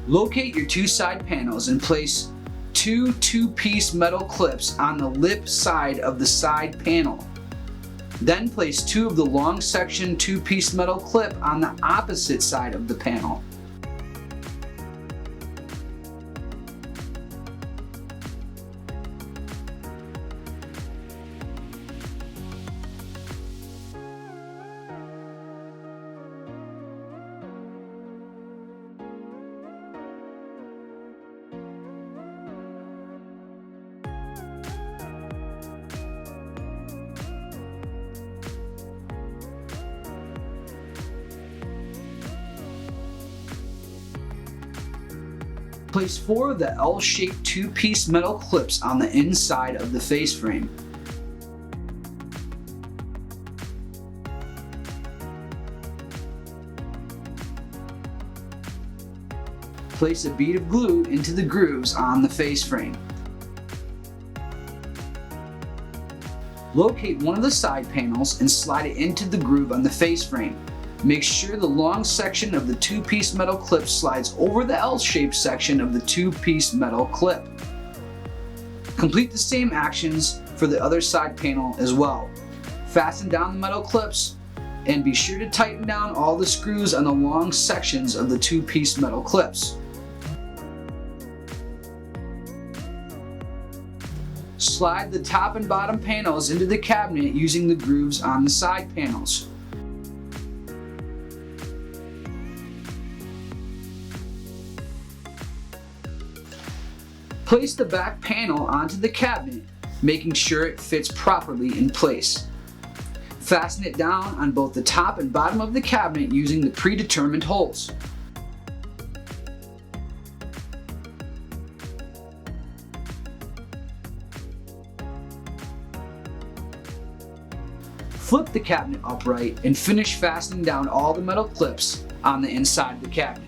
Locate your two side panels and place two two-piece metal clips on the lip side of the side panel. Then place two of the long section two-piece metal clip on the opposite side of the panel. Place four of the L-shaped two-piece metal clips on the inside of the face frame. Place a bead of glue into the grooves on the face frame. Locate one of the side panels and slide it into the groove on the face frame. Make sure the long section of the two-piece metal clip slides over the L-shaped section of the two-piece metal clip. Complete the same actions for the other side panel as well. Fasten down the metal clips and be sure to tighten down all the screws on the long sections of the two-piece metal clips. Slide the top and bottom panels into the cabinet using the grooves on the side panels. Place the back panel onto the cabinet, making sure it fits properly in place. Fasten it down on both the top and bottom of the cabinet using the predetermined holes. Flip the cabinet upright and finish fastening down all the metal clips on the inside of the cabinet.